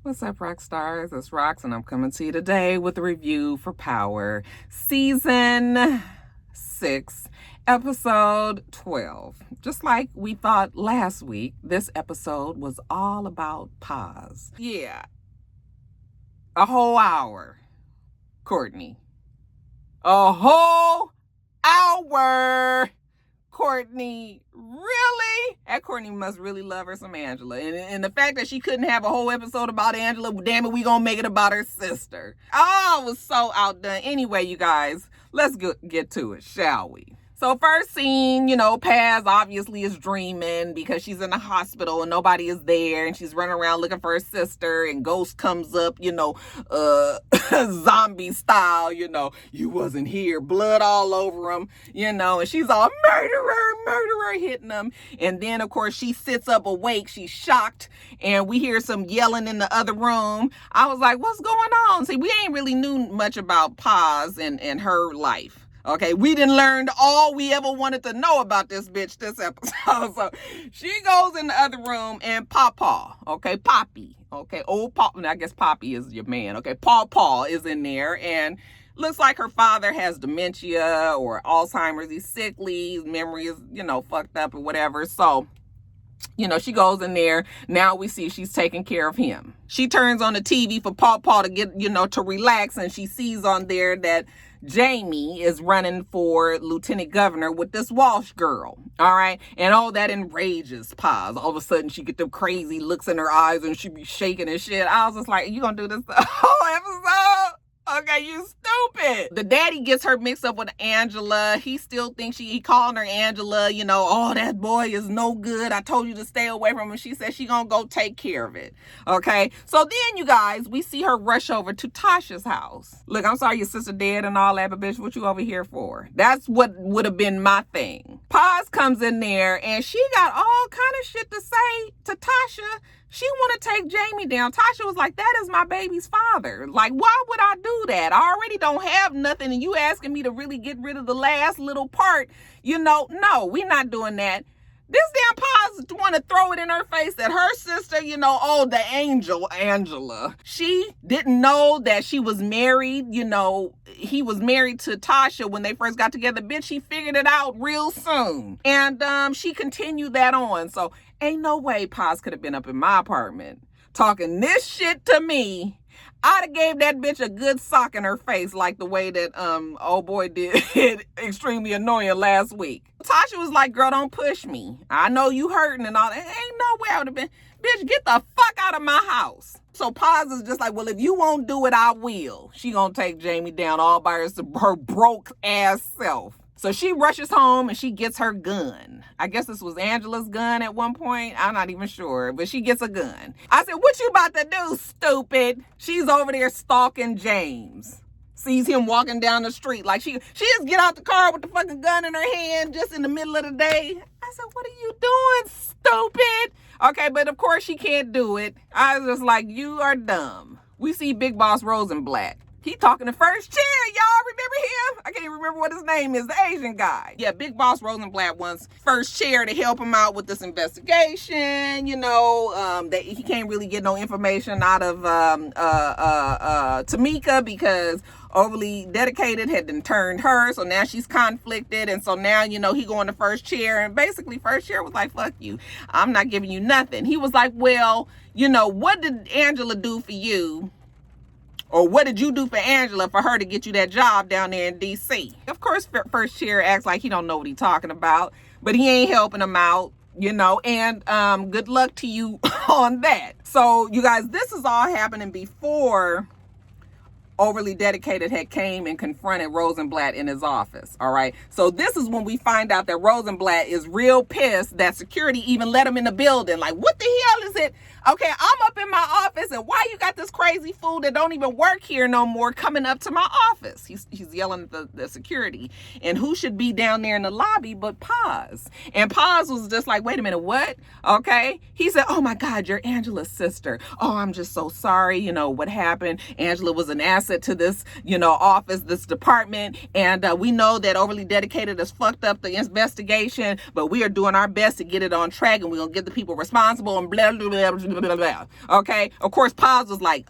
What's up, rock stars? It's Rox, and I'm coming to you today with a review for Power Season 6, Episode 12. Just like we thought last week, this episode was all about pause. Yeah, a whole hour, Courtney. A whole hour! Courtney, really? That Courtney must really love her some Angela. And the fact that she couldn't have a whole episode about Angela, damn it, we gonna make it about her sister. Oh, it was so outdone. Anyway, you guys, let's get to it, shall we? So first scene, Paz obviously is dreaming because she's in the hospital and nobody is there, and she's running around looking for her sister, and Ghost comes up, zombie style, you wasn't here, blood all over him, and she's all murderer, hitting him. And then, of course, she sits up awake, she's shocked, and we hear some yelling in the other room. I was like, what's going on? See, we ain't really knew much about Paz and her life. Okay, we didn't learn all we ever wanted to know about this bitch this episode. So she goes in the other room, and Poppy, old Pop, I guess Poppy is your man. Okay, Paw is in there, and looks like her father has dementia or Alzheimer's. He's sickly, his memory is, fucked up or whatever. So, she goes in there. Now we see she's taking care of him. She turns on the TV for Paw to get, to relax, and she sees on there that Jamie is running for lieutenant governor with this Walsh girl. All right. And all that enrages Paz. All of a sudden she get them crazy looks in her eyes and she be shaking and shit. I was just like, you gonna do this the whole episode? Okay, you stupid. The daddy gets her mixed up with Angela. He still thinks he calling her Angela, oh, that boy is no good. I told you to stay away from him. She said she gonna go take care of it. Okay, so then you guys, we see her rush over to Tasha's house. Look, I'm sorry your sister dead and all that, but bitch, what you over here for? That's what would have been my thing. Paz comes in there and she got all kind of shit to say to Tasha. She want to take Jamie down. Tasha was like, that is my baby's father. Like, why would I do that? I already don't have nothing, and you asking me to really get rid of the last little part. No, we're not doing that. This damn Paz want to throw it in her face that her sister, the angel, Angela, she didn't know that she was married. He was married to Tasha when they first got together. Bitch, she figured it out real soon. And she continued that on. So ain't no way Paz could have been up in my apartment talking this shit to me. I'd have gave that bitch a good sock in her face like the way that old boy did extremely annoying last week. Tasha was like, girl, don't push me. I know you hurting and all that. Ain't no way I would have been, bitch, get the fuck out of my house. So Paz is just like, well, if you won't do it, I will. She gonna take Jamie down all by her broke ass self. So she rushes home and she gets her gun. I guess this was Angela's gun at one point. I'm not even sure, but she gets a gun. I said, what you about to do, stupid? She's over there stalking James. Sees him walking down the street. Like she just get out the car with the fucking gun in her hand just in the middle of the day. I said, what are you doing, stupid? Okay, but of course she can't do it. I was just like, you are dumb. We see Big Boss Rosenblatt. He talking to First Chair. Y'all remember him? I can't even remember what his name is. The Asian guy. Yeah, Big Boss Rosenblatt wants First Chair to help him out with this investigation. That he can't really get no information out of Tamika because Overly Dedicated had then turned her. So now she's conflicted. And so now, he going to First Chair. And basically First Chair was like, fuck you. I'm not giving you nothing. He was like, well, what did Angela do for you? Or what did you do for Angela for her to get you that job down there in D.C.? Of course, First Chair acts like he don't know what he's talking about, but he ain't helping him out, and good luck to you on that. So, you guys, this is all happening before Overly Dedicated had came and confronted Rosenblatt in his office, all right? So this is when we find out that Rosenblatt is real pissed that security even let him in the building. Like, what the hell is it? Okay, I'm up in my office, and why you got got this crazy fool that don't even work here no more coming up to my office. He's yelling at the security. And who should be down there in the lobby but Paz? And Paz was just like, wait a minute, what? Okay. He said, oh my God, you're Angela's sister. Oh, I'm just so sorry. You know, what happened? Angela was an asset to this, you know, office, this department. And we know that Overly Dedicated has fucked up the investigation, but we are doing our best to get it on track, and we're going to get the people responsible and blah, blah, blah, blah, blah, blah. Okay. Of course, Paz was like,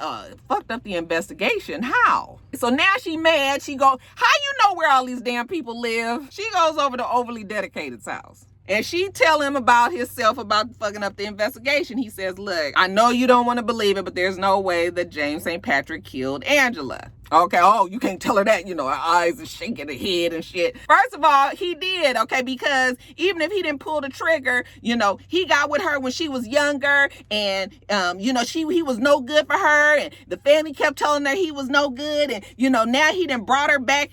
fucked up the investigation. How? So now she mad. She go, how you know where all these damn people live? She goes over to Overly Dedicated's house. And she tell him about himself, about fucking up the investigation. He says, look, I know you don't want to believe it, but there's no way that James St. Patrick killed Angela. Okay, oh, you can't tell her that, you know, her eyes are shaking her head and shit. First of all, he did, okay, because even if he didn't pull the trigger, you know, he got with her when she was younger, and, you know, he was no good for her, and the family kept telling her he was no good, and, you know, now he done brought her back,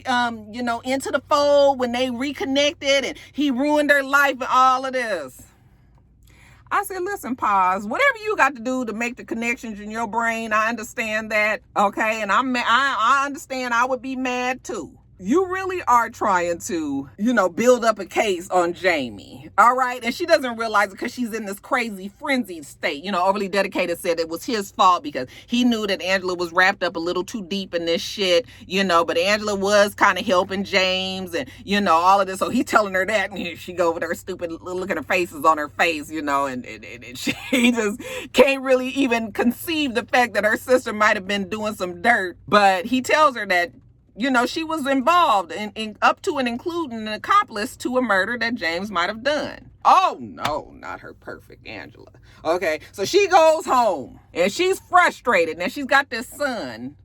you know, into the fold when they reconnected, and he ruined her life and all of this. I said, listen, Paz, whatever you got to do to make the connections in your brain, I understand that, okay? And I understand I would be mad too. You really are trying to, you know, build up a case on Jamie, all right? And she doesn't realize it because she's in this crazy frenzied state. You know, Overly Dedicated said it was his fault because he knew that Angela was wrapped up a little too deep in this shit, you know, but Angela was kind of helping James and, you know, all of this. So he's telling her that, and she go with her stupid look at her faces on her face, you know, and she just can't really even conceive the fact that her sister might have been doing some dirt. But he tells her that, you know, she was involved in up to and including an accomplice to a murder that James might have done. Oh, no, not her perfect Angela. Okay, so she goes home and she's frustrated. Now she's got this son.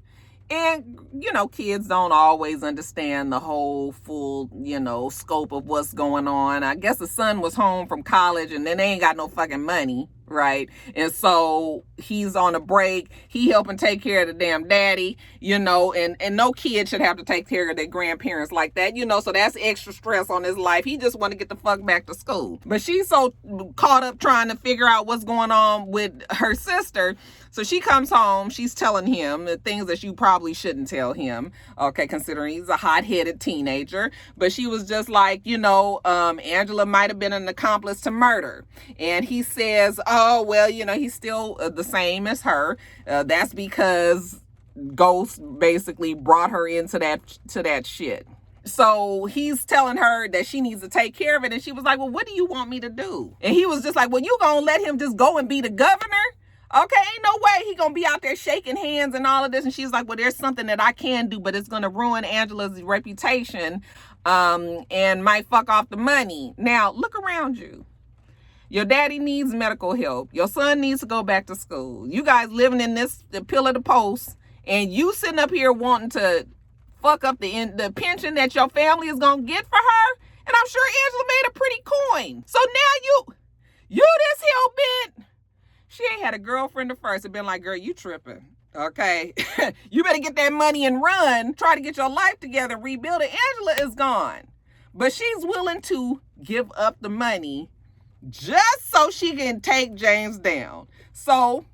And, you know, kids don't always understand the whole full, you know, scope of what's going on. I guess the son was home from college and then they ain't got no fucking money, right? And so he's on a break. He helping take care of the damn daddy, you know, and no kid should have to take care of their grandparents like that, you know, so that's extra stress on his life. He just want to get the fuck back to school. But she's so caught up trying to figure out what's going on with her sister. So she comes home, she's telling him the things that you probably shouldn't tell him, okay, considering he's a hot-headed teenager. But she was just like, you know, Angela might have been an accomplice to murder. And he says, oh, well, you know, he's still the same as her. That's because Ghost basically brought her into that shit. So he's telling her that she needs to take care of it. And she was like, well, what do you want me to do? And he was just like, well, you gonna let him just go and be the governor? Okay, ain't no way he gonna be out there shaking hands and all of this. And she's like, well, there's something that I can do, but it's gonna ruin Angela's reputation and might fuck off the money. Now, look around you. Your daddy needs medical help. Your son needs to go back to school. You guys living in the pillar to post, and you sitting up here wanting to fuck up the pension that your family is gonna get for her. And I'm sure Angela made a pretty coin. So now you this hell-bent. She ain't had a girlfriend at first and been like, girl, you tripping. Okay. You better get that money and run. Try to get your life together and rebuild it. Angela is gone. But she's willing to give up the money just so she can take James down. So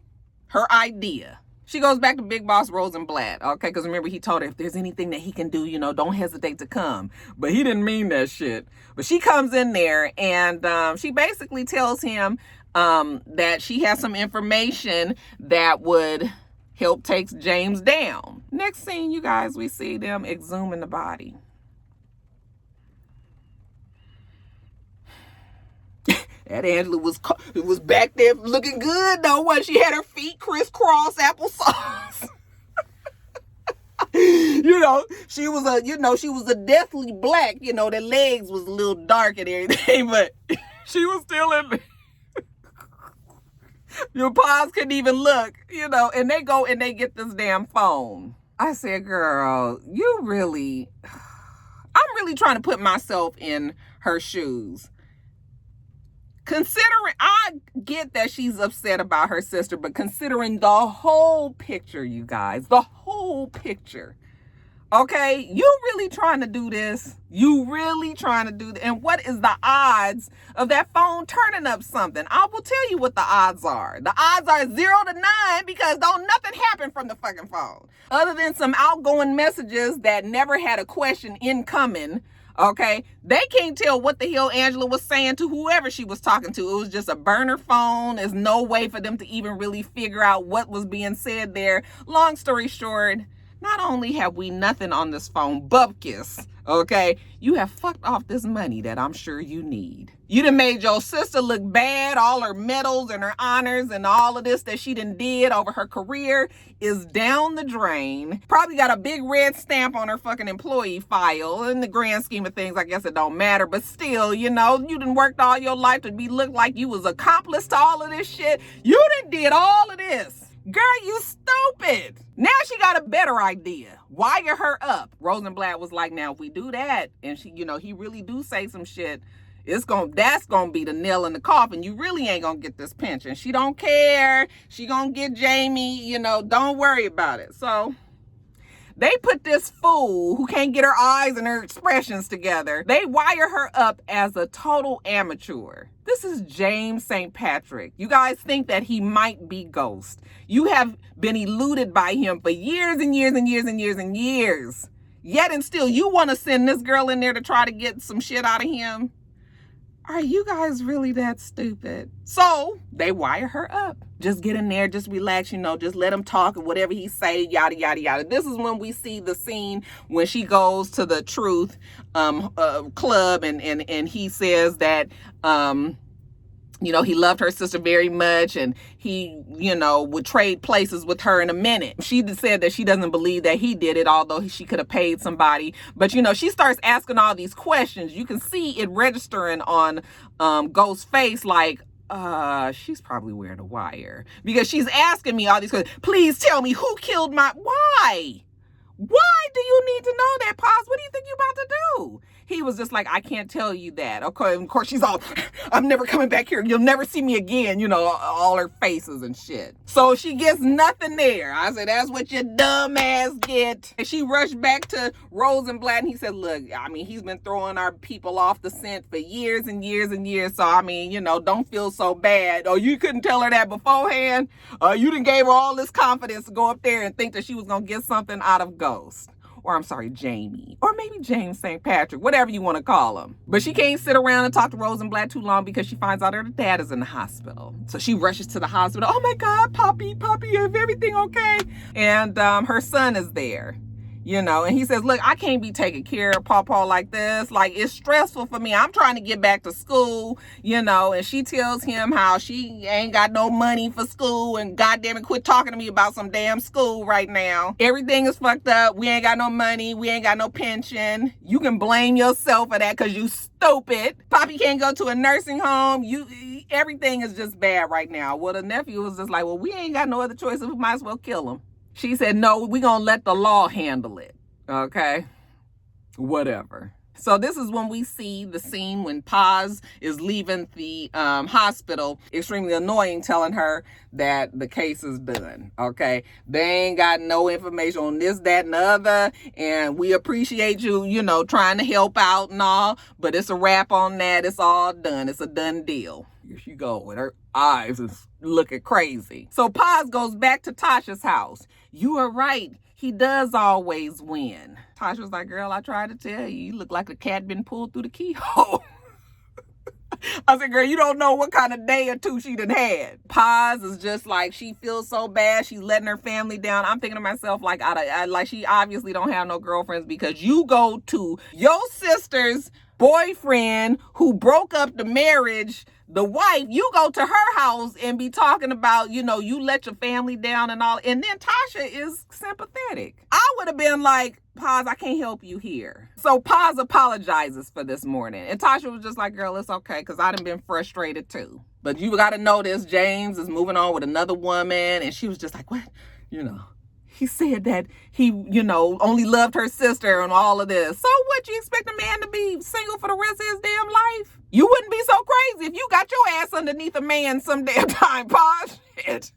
her idea. She goes back to Big Boss Rosenblatt, okay? Because remember, he told her if there's anything that he can do, you know, don't hesitate to come. But he didn't mean that shit. But she comes in there and she basically tells him that she has some information that would help take James down. Next scene, you guys, we see them exhuming the body. That Angela was back there looking good though, when she had her feet crisscross applesauce. You know, she was a deathly black, you know, the legs was a little dark and everything, but she was still in there. Your paws couldn't even look, you know, and they go and they get this damn phone. I said, girl, I'm really trying to put myself in her shoes. Considering, I get that she's upset about her sister, but considering the whole picture, you guys, the whole picture, Okay, you really trying to do this? You really trying to do this? And what is the odds of that phone turning up something? I will tell you what the odds are. The odds are 0 to 9 because don't nothing happen from the fucking phone. Other than some outgoing messages that never had a question incoming. Okay, they can't tell what the hell Angela was saying to whoever she was talking to. It was just a burner phone. There's no way for them to even really figure out what was being said there. Long story short, not only have we nothing on this phone, bupkis, okay, you have fucked off this money that I'm sure you need. You done made your sister look bad. All her medals and her honors and all of this that she done did over her career is down the drain. Probably got a big red stamp on her fucking employee file. In the grand scheme of things, I guess it don't matter. But still, you know, you done worked all your life to look like you was accomplice to all of this shit. You done did all of this. Girl, you stupid. Now she got a better idea. Wire her up. Rosenblatt was like, now if we do that, and she, you know, he really do say some shit, that's gonna be the nail in the coffin. You really ain't gonna get this pension. She don't care. She gonna get Jamie, you know, don't worry about it. So they put this fool who can't get her eyes and her expressions together. They wire her up as a total amateur. This is James St. Patrick. You guys think that he might be Ghost. You have been eluded by him for years and years and years and years and years. Yet and still, you want to send this girl in there to try to get some shit out of him? Are you guys really that stupid? So they wire her up. Just get in there, just relax, you know, just let him talk and whatever he say, yada, yada, yada. This is when we see the scene when she goes to the Truth club and he says that, you know, he loved her sister very much and he, you know, would trade places with her in a minute. She said that she doesn't believe that he did it, although she could have paid somebody. But, you know, she starts asking all these questions. You can see it registering on Ghost's face like, she's probably wearing a wire. Because she's asking me all these questions. Please tell me who killed why? Why do you need to know that, Paz? What do you think you're about to do? He was just like, I can't tell you that. Okay, and of course, she's all, I'm never coming back here. You'll never see me again. You know, all her faces and shit. So she gets nothing there. I said, that's what your dumb ass get. And she rushed back to Rosenblatt and he said, look, I mean, he's been throwing our people off the scent for years and years and years. So, I mean, you know, don't feel so bad. Oh, you couldn't tell her that beforehand? You done gave her all this confidence to go up there and think that she was going to get something out of Ghost. Or I'm sorry, Jamie, or maybe James St. Patrick, whatever you want to call him. But she can't sit around and talk to Rosenblatt too long because she finds out her dad is in the hospital. So she rushes to the hospital. Oh my God, Poppy, is everything okay? And her son is there. You know, and he says, look, I can't be taking care of Pawpaw like this. Like, it's stressful for me. I'm trying to get back to school, you know, and she tells him how she ain't got no money for school and goddamn it, quit talking to me about some damn school right now. Everything is fucked up. We ain't got no money. We ain't got no pension. You can blame yourself for that because you stupid. Poppy can't go to a nursing home. Everything is just bad right now. Well, the nephew was just like, well, we ain't got no other choice. We might as well kill him. She said, no, we're going to let the law handle it. Okay? Whatever. So this is when we see the scene when Paz is leaving the hospital, extremely annoying, telling her that the case is done. Okay? They ain't got no information on this, that, and the other. And we appreciate you, you know, trying to help out and all. But it's a wrap on that. It's all done. It's a done deal. Here she go with her eyes is looking crazy. So Paz goes back to Tasha's house. You are right. He does always win. Tasha was like, girl, I tried to tell you. You look like a cat been pulled through the keyhole. I said, girl, you don't know what kind of day or two she done had. Paz is just like, she feels so bad. She's letting her family down. I'm thinking to myself, like, like she obviously don't have no girlfriends because you go to your sister's boyfriend who broke up the marriage, the wife, you go to her house and be talking about, you know, you let your family down and all. And then Tasha is sympathetic. I would have been like, Paz, I can't help you here. So Paz apologizes for this morning. And Tasha was just like, girl, it's okay, because I done been frustrated too. But you got to know this, James is moving on with another woman. And she was just like, what? You know, he said that he, you know, only loved her sister and all of this. So what, you expect a man to be single for the rest of his damn life? You wouldn't be so crazy if you got your ass underneath a man some damn time, Paz. Shit.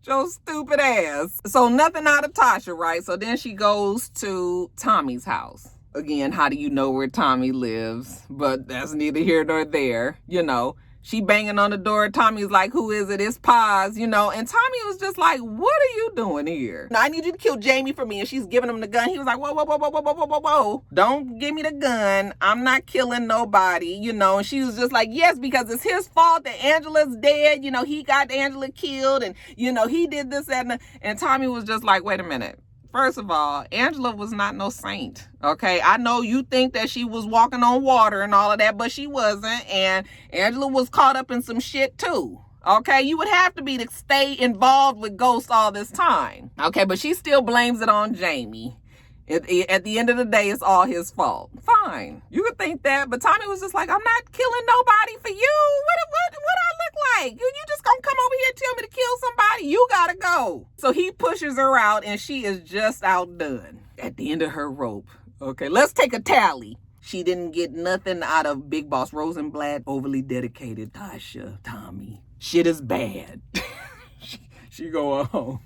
Your stupid ass. So nothing out of Tasha, right? So then she goes to Tommy's house. Again, how do you know where Tommy lives? But that's neither here nor there. She banging on the door. Tommy's like, who is it? It's Paz, And Tommy was just like, what are you doing here? I need you to kill Jamie for me. And she's giving him the gun. He was like, whoa, whoa, whoa, whoa, whoa, whoa, whoa, whoa. Don't give me the gun. I'm not killing nobody, And she was just like, yes, because it's his fault that Angela's dead. He got Angela killed and, he did this, and Tommy was just like, wait a minute. First of all, Angela was not no saint, okay? I know you think that she was walking on water and all of that, but she wasn't. And Angela was caught up in some shit too, okay? You would have to be to stay involved with ghosts all this time, okay? But she still blames it on Jamie. At the end of the day, it's all his fault. Fine. You could think that, but Tommy was just like, I'm not killing nobody for you. What I look like? You just gonna come over here and tell me to kill somebody? You gotta go. So he pushes her out and she is just outdone at the end of her rope. Okay, let's take a tally. She didn't get nothing out of Big Boss Rosenblatt, overly dedicated Tasha, Tommy. Shit is bad. she go home.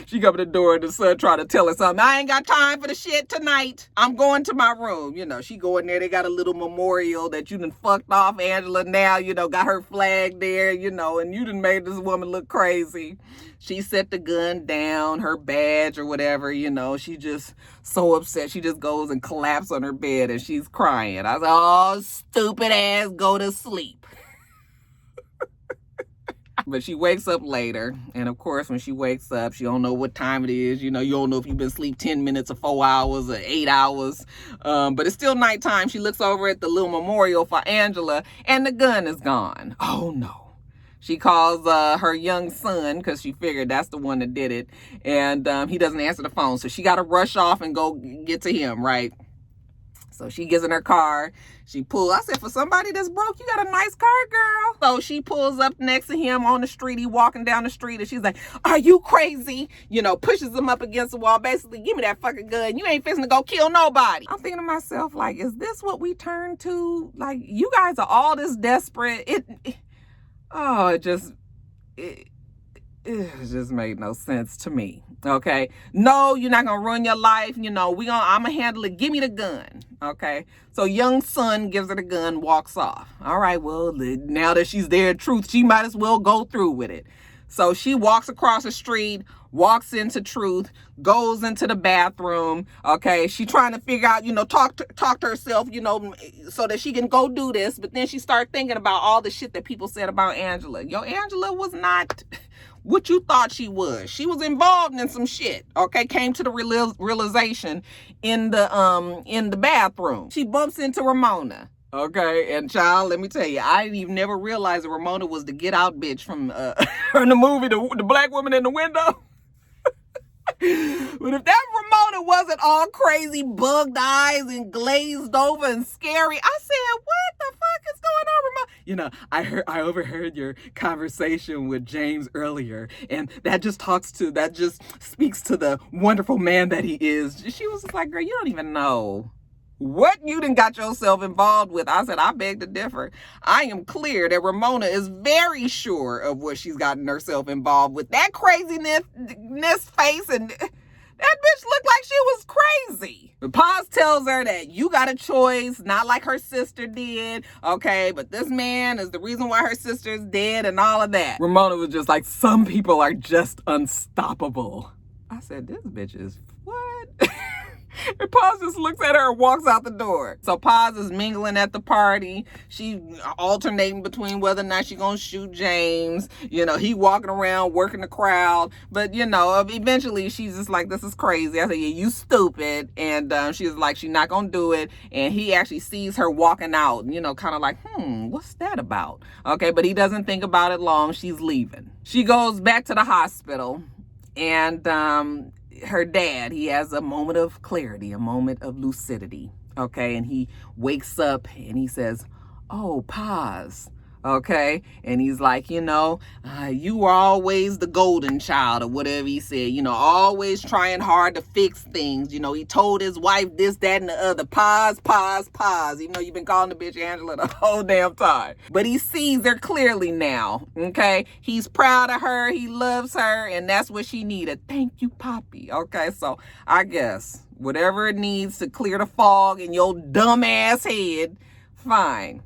She come to the door and the son try to tell her something. I ain't got time for the shit tonight. I'm going to my room. She go in there. They got a little memorial that you done fucked off Angela now, got her flag there, and you done made this woman look crazy. She set the gun down, her badge or whatever, she just so upset. She just goes and collapses on her bed and she's crying. I was like, oh, stupid ass, go to sleep. But she wakes up later, and of course, when she wakes up, she don't know what time it is. You don't know if you've been asleep 10 minutes or 4 hours or 8 hours. But it's still nighttime. She looks over at the little memorial for Angela, and the gun is gone. Oh, no. She calls her young son, because she figured that's the one that did it, and he doesn't answer the phone. So she got to rush off and go get to him, right? So she gets in her car. She pulls. I said, for somebody that's broke, you got a nice car, girl. So she pulls up next to him on the street. He walking down the street and she's like, are you crazy? Pushes him up against the wall. Basically, give me that fucking gun. You ain't fixing to go kill nobody. I'm thinking to myself, like, is this what we turn to? Like, you guys are all this desperate. It just made no sense to me. Okay. No, you're not gonna ruin your life. I'm gonna handle it. Give me the gun. Okay. So young son gives her the gun, walks off. All right. Well, now that she's there in truth, she might as well go through with it. So she walks across the street, walks into truth, goes into the bathroom. Okay. She trying to figure out, talk to herself, so that she can go do this. But then she started thinking about all the shit that people said about Angela. Angela was not what you thought she was. She was involved in some shit. Okay, came to the realization in the bathroom. She bumps into Ramona. Okay, and child, let me tell you, I didn't even never realize that Ramona was the get out bitch from the movie, the black woman in the window. But if that Ramona wasn't all crazy, bugged eyes and glazed over and scary, I said, what the fuck is going on, Ramona? I overheard your conversation with James earlier, and that just speaks to the wonderful man that he is. She was just like, girl, you don't even know what you done got yourself involved with. I said, I beg to differ. I am clear that Ramona is very sure of what she's gotten herself involved with. That craziness face, and that bitch looked like she was crazy. But Paz tells her that you got a choice, not like her sister did, okay? But this man is the reason why her sister's dead and all of that. Ramona was just like, some people are just unstoppable. I said, this bitch is what? And Paz just looks at her and walks out the door. So Paz is mingling at the party. She alternating between whether or not she's gonna shoot James. He walking around working the crowd. But eventually she's just like, this is crazy. I said, yeah, you stupid. And she's like, she's not gonna do it. And he actually sees her walking out, kind of like, what's that about? Okay, but he doesn't think about it long. She's leaving. She goes back to the hospital, and her dad, he has a moment of clarity, a moment of lucidity, okay? And he wakes up and he says, oh, Paz, Okay, and he's like, you were always the golden child, or whatever he said, always trying hard to fix things. He told his wife this, that, and the other. Pause, pause, pause. You've been calling the bitch Angela the whole damn time. But he sees her clearly now. Okay, he's proud of her, he loves her, and that's what she needed. Thank you, Poppy. Okay, so I guess whatever it needs to clear the fog in your dumb ass head, fine.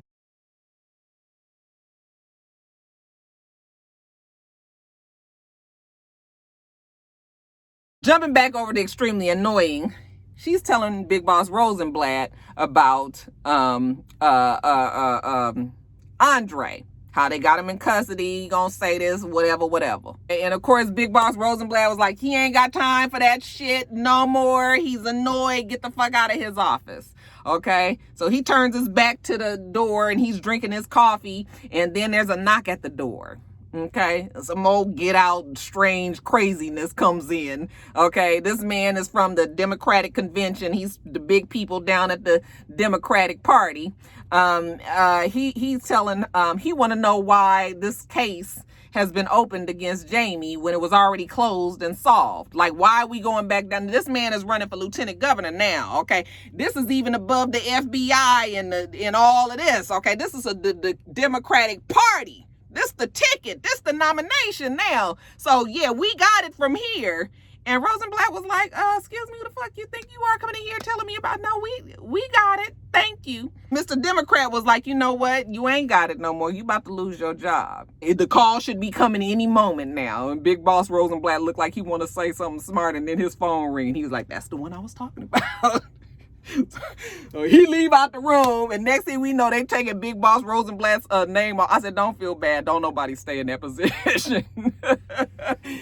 Jumping back over to extremely annoying, she's telling Big Boss Rosenblatt about Andre, how they got him in custody, gonna say this, whatever. And of course, Big Boss Rosenblatt was like, he ain't got time for that shit no more. He's annoyed. Get the fuck out of his office. Okay, so he turns his back to the door and he's drinking his coffee, and then there's a knock at the door. Okay, some old get out strange craziness comes in. Okay, this man is from the Democratic Convention. He's the big people down at the Democratic Party. He's telling he want to know why this case has been opened against Jamie when it was already closed and solved. Like, why are we going back down? This man is running for lieutenant governor now. Okay, this is even above the FBI and all of this. Okay, this is the Democratic Party. This the ticket. This the nomination now. So, yeah, we got it from here. And Rosenblatt was like, excuse me, who the fuck you think you are coming in here telling me about? No, we got it. Thank you. Mr. Democrat was like, you know what? You ain't got it no more. You about to lose your job. The call should be coming any moment now. And Big Boss Rosenblatt looked like he want to say something smart, and then his phone ring. He was like, that's the one I was talking about. So he leave out the room, and next thing we know, they taking Big Boss Rosenblatt's name off. I said, don't feel bad. Don't nobody stay in that position.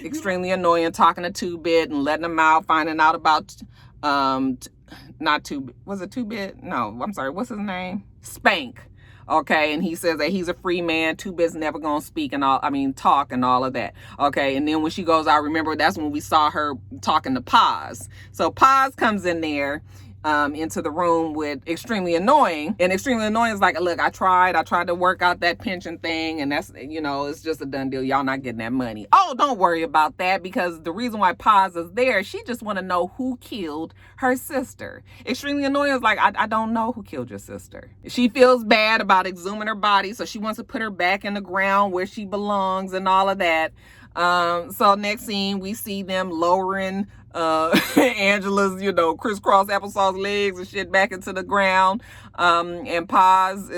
Extremely annoying, talking to Two-Bit and letting them out, finding out about, not Two-Bit. Was it Two-Bit? No, I'm sorry. What's his name? Spank. Okay, and he says that he's a free man. Two-Bit's never gonna speak and talk and all of that. Okay, and then when she goes out, remember, that's when we saw her talking to Paz. So Paz comes in there into the room with Extremely Annoying, and Extremely Annoying is like, look, I tried to work out that pension thing, and that's, it's just a done deal. Y'all not getting that money. Oh, don't worry about that, because the reason why Paz is there, she just want to know who killed her sister. Extremely Annoying is like, I don't know who killed your sister. She feels bad about exhuming her body, so she wants to put her back in the ground where she belongs and all of that. So next scene, we see them lowering Angela's, crisscross applesauce legs and shit back into the ground. And Paz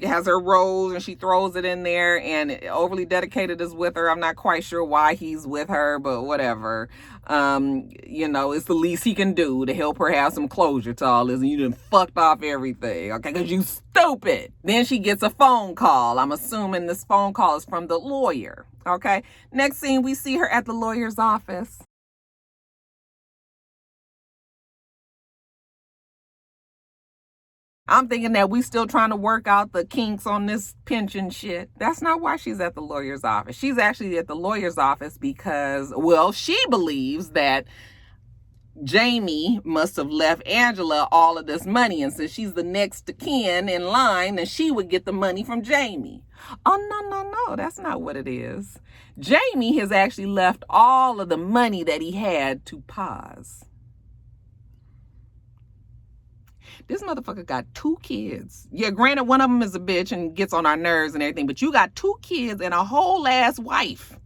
has her rose and she throws it in there, and Overly Dedicated is with her. I'm not quite sure why he's with her, but whatever. It's the least he can do to help her have some closure to all this, and you done fucked off everything, okay, because you stupid. Then she gets a phone call. I'm assuming this phone call is from the lawyer, okay? Next scene, we see her at the lawyer's office. I'm thinking that we still trying to work out the kinks on this pension shit. That's not why she's at the lawyer's office. She's actually at the lawyer's office because, well, she believes that Jamie must have left Angela all of this money, and since she's the next of kin in line, then she would get the money from Jamie. Oh, no, that's not what it is. Jamie has actually left all of the money that he had to Paz. This motherfucker got 2 kids. Yeah, granted, one of them is a bitch and gets on our nerves and everything, but you got 2 kids and a whole ass wife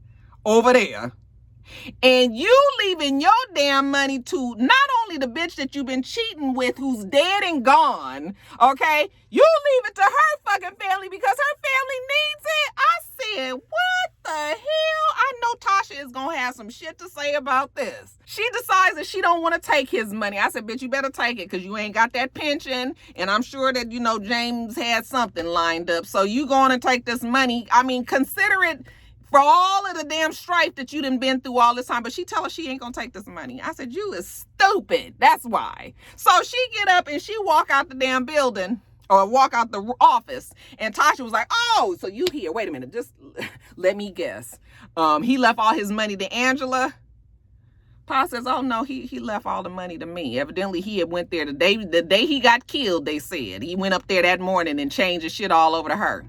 over there. And you leaving your damn money to not only the bitch that you've been cheating with, who's dead and gone, okay? You leave it to her fucking family because her family needs it. I said, what the hell? I know Tasha is gonna have some shit to say about this. She decides that she don't want to take his money. I said, bitch, you better take it because you ain't got that pension. And I'm sure that, James had something lined up. So you going to take this money. I mean, consider it for all of the damn strife that you done been through all this time. But she tell her she ain't gonna take this money. I said, you is stupid. That's why. So she get up and she walk out the damn building, or walk out the office. And Tasha was like, oh, so you here. Wait a minute. Just let me guess. He left all his money to Angela. Pa says, oh, no, he left all the money to me. Evidently, he had went there the day he got killed, they said. He went up there that morning and changed his shit all over to her.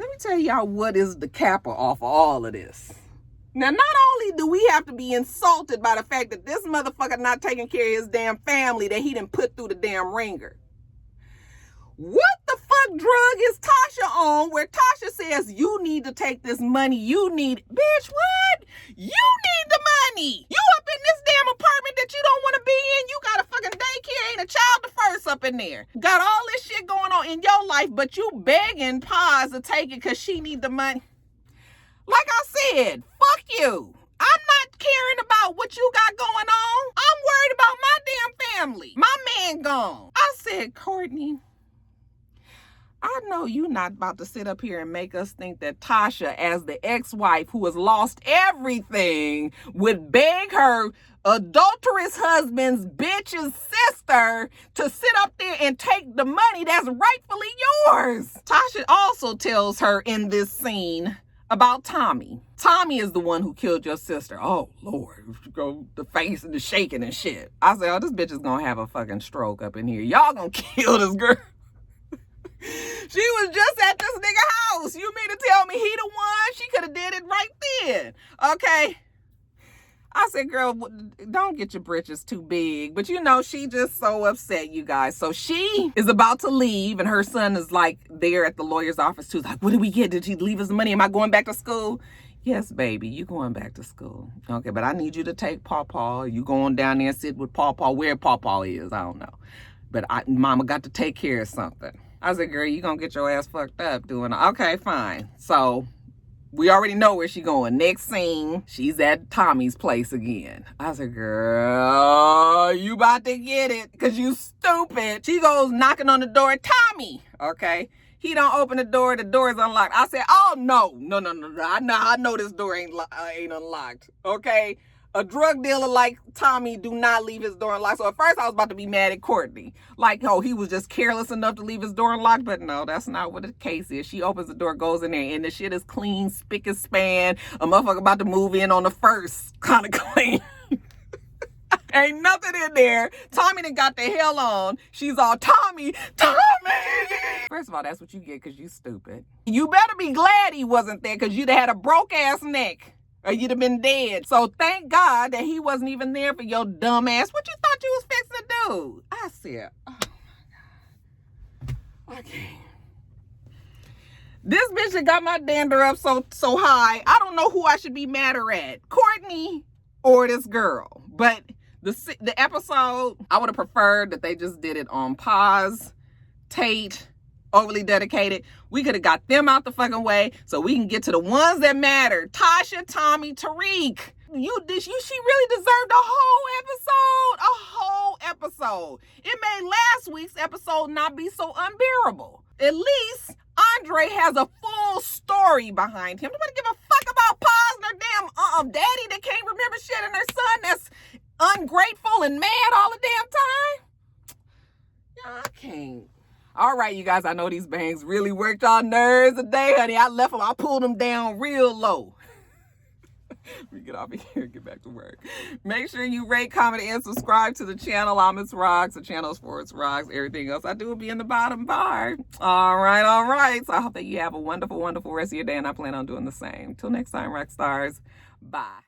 Let me tell y'all what is the capper off of all of this. Now, not only do we have to be insulted by the fact that this motherfucker not taking care of his damn family that he done put through the damn ringer. What the fuck drug is Tasha on where Tasha says you need to take this money, bitch, what? You need the money. You up in this damn apartment that you don't want to be in. You got a fucking daycare, ain't a child the first up in there. Got all this shit going on in your life, but you begging Paz to take it because she need the money. Like I said, fuck you. I'm not caring about what you got going on. I'm worried about my damn family. My man gone. I said, Courtney, I know you not about to sit up here and make us think that Tasha, as the ex-wife who has lost everything, would beg her adulterous husband's bitch's sister to sit up there and take the money that's rightfully yours. Tasha also tells her in this scene about Tommy. Tommy is the one who killed your sister. Oh, Lord. Go the face and the shaking and shit. I said, oh, this bitch is gonna have a fucking stroke up in here. Y'all gonna kill this girl. She was just at this nigga house. You mean to tell me he the one? She could have did it right then. Okay. I said, girl, don't get your britches too big. But you know, she just so upset, you guys. So she is about to leave, and her son is like there at the lawyer's office too. Like, what did we get? Did she leave us the money? Am I going back to school? Yes, baby, you going back to school. Okay, but I need you to take Pawpaw. You going down there and sit with Pawpaw. Where Pawpaw is, I don't know. But Mama got to take care of something. I said, girl, you gonna get your ass fucked up doing it. Okay, fine. So we already know where she going. Next scene, she's at Tommy's place again. I said, girl, you about to get it because you stupid. She goes knocking on the door. Tommy, okay. He don't open the door. The door is unlocked. I said, oh, no. I know this door ain't unlocked, okay? A drug dealer like Tommy do not leave his door unlocked. So at first I was about to be mad at Courtney. Like, oh, he was just careless enough to leave his door unlocked. But no, that's not what the case is. She opens the door, goes in there, and the shit is clean, spick and span. A motherfucker about to move in on the first, kind of clean. Ain't nothing in there. Tommy done got the hell on. She's all, Tommy. First of all, that's what you get because you stupid. You better be glad he wasn't there because you'd have had a broke ass neck. Or you'd have been dead. So thank God that he wasn't even there for your dumb ass. What you thought you was fixing to do? I said, oh my God. I can't. This bitch that got my dander up so high. I don't know who I should be madder at. Courtney or this girl. But the episode, I would have preferred that they just did it on pause, Tate, Overly Dedicated. We could have got them out the fucking way so we can get to the ones that matter. Tasha, Tommy, Tariq. She really deserved a whole episode. It made last week's episode not be so unbearable. At least Andre has a full story behind him. Nobody give a fuck about Paz and her damn daddy that can't remember shit and her son that's ungrateful and mad all the damn time. I can't. All right, you guys, I know these bangs really worked our nerves today, honey. I left them. I pulled them down real low. We get off of here and get back to work. Make sure you rate, comment, and subscribe to the channel. I'm itsrox. The channel's for itsrox. Everything else I do will be in the bottom bar. All right. So I hope that you have a wonderful, wonderful rest of your day, and I plan on doing the same. Till next time, rock stars. Bye.